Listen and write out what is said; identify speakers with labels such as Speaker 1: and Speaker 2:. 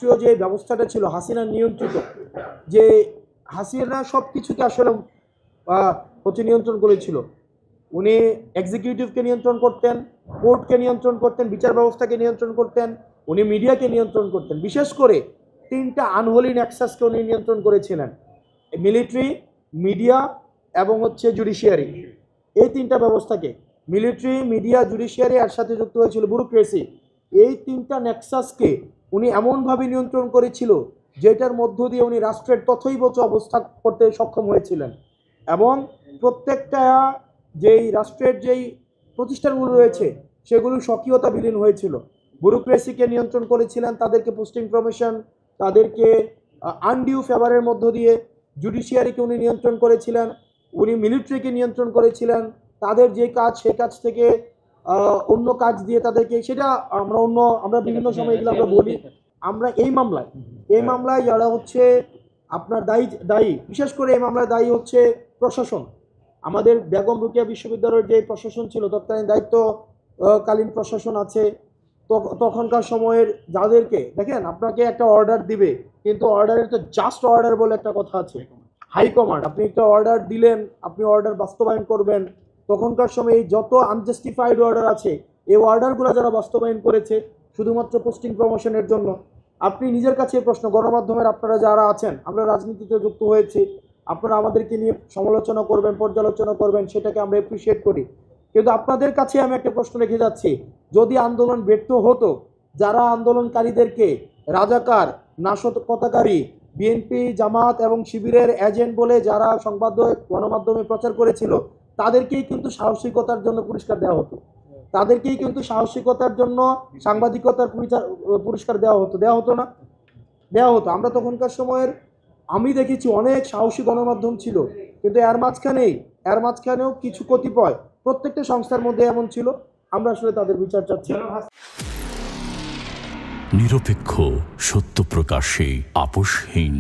Speaker 1: রাষ্ট্রীয় যে ব্যবস্থাটা ছিল হাসিনা নিয়ন্ত্রিত, যে হাসিনা সব কিছুকে আসলে হচ্ছে নিয়ন্ত্রণ করেছিল। উনি এক্সিকিউটিভকে নিয়ন্ত্রণ করতেন, কোর্টকে নিয়ন্ত্রণ করতেন, বিচার ব্যবস্থাকে নিয়ন্ত্রণ করতেন, উনি মিডিয়াকে নিয়ন্ত্রণ করতেন। বিশেষ করে তিনটা আনহোলি নেক্সাসকে উনি নিয়ন্ত্রণ করেছিলেন, মিলিটারি, মিডিয়া এবং হচ্ছে জুডিশিয়ারি। এই তিনটা ব্যবস্থাকে, মিলিটারি, মিডিয়া, জুডিশিয়ারি, এর সাথে যুক্ত হয়েছিল ব্যুরোক্রেসি। এই তিনটা নেক্সাসকে উনি এমনভাবে নিয়ন্ত্রণ করেছিল যেটার মধ্য দিয়ে উনি রাষ্ট্রের তথৈবচ অবস্থা করতে সক্ষম হয়েছিলেন। এবং প্রত্যেকটা যেই রাষ্ট্রের যেই প্রতিষ্ঠানগুলো রয়েছে সেগুলো স্বকীয়তা বিলীন হয়েছিল। ব্যুরোক্রেসিকে নিয়ন্ত্রণ করেছিলেন, তাদেরকে পোস্টিং প্রমোশন, তাদেরকে আনডিউ ফেভারের মধ্য দিয়ে। জুডিশিয়ারিকে উনি নিয়ন্ত্রণ করেছিলেন, উনি মিলিটারিকে নিয়ন্ত্রণ করেছিলেন, তাদের যে কাজ সে কাজ থেকে অন্য কাজ দিয়ে তাদেরকে, সেটা আমরা বিভিন্ন সময় এগুলো আমরা বলি। আমরা এই মামলায় যারা হচ্ছে আপনার দায়ী, বিশেষ করে এই মামলায় দায়ী হচ্ছে প্রশাসন। আমাদের বেগম রোকেয়া বিশ্ববিদ্যালয়ের যে প্রশাসন ছিল, তৎকালীন দায়িত্বকালীন প্রশাসন আছে, তখনকার সময়ের যাদেরকে দেখেন, আপনাকে একটা অর্ডার দিবে, কিন্তু অর্ডারের তো জাস্ট অর্ডার বলে একটা কথা আছে, হাইকমান্ড। আপনি একটা অর্ডার দিলেন, আপনি অর্ডার বাস্তবায়ন করবেন। তখনকার সময় এই যত আনজাস্টিফাইড অর্ডার আছে, এই অর্ডারগুলো যারা বাস্তবায়ন করেছে শুধুমাত্র পোস্টিং প্রমোশনের জন্য। আপনি নিজের কাছে প্রশ্ন, গণমাধ্যমের আপনারা যারা আছেন, আমরা রাজনীতিতে যুক্ত হয়েছি, আপনারা আমাদেরকে নিয়ে সমালোচনা করবেন, পর্যালোচনা করবেন, সেটাকে আমরা অ্যাপ্রিসিয়েট করি। কিন্তু আপনাদের কাছে আমি একটা প্রশ্ন রেখে যাচ্ছি, যদি আন্দোলন ব্যর্থ হতো, যারা আন্দোলনকারীদেরকে রাজাকার, নাশকতাকারী, বিএনপি, জামাত এবং শিবিরের এজেন্ট বলে যারা গণমাধ্যমে প্রচার করেছিল, তাদেরকেই কিন্তু সাহসিকতার জন্য পুরস্কার দেওয়া হতো, তাদেরকেই কিন্তু সাহসিকতার জন্য সাংবাদিকতার পুরস্কার দেওয়া হতো না? দেওয়া হতো। আমরা তখনকার সময়ের আমি দেখেছি অনেক সাহসী গণমাধ্যম ছিল, কিন্তু এর মাঝখানেও কিছু কতিপয় প্রত্যেকটা সংস্থার মধ্যে এমন ছিল। আমরা আসলে তাদের বিচার চাচ্ছি।
Speaker 2: নিরপেক্ষ, সত্য প্রকাশে আপোষহীন।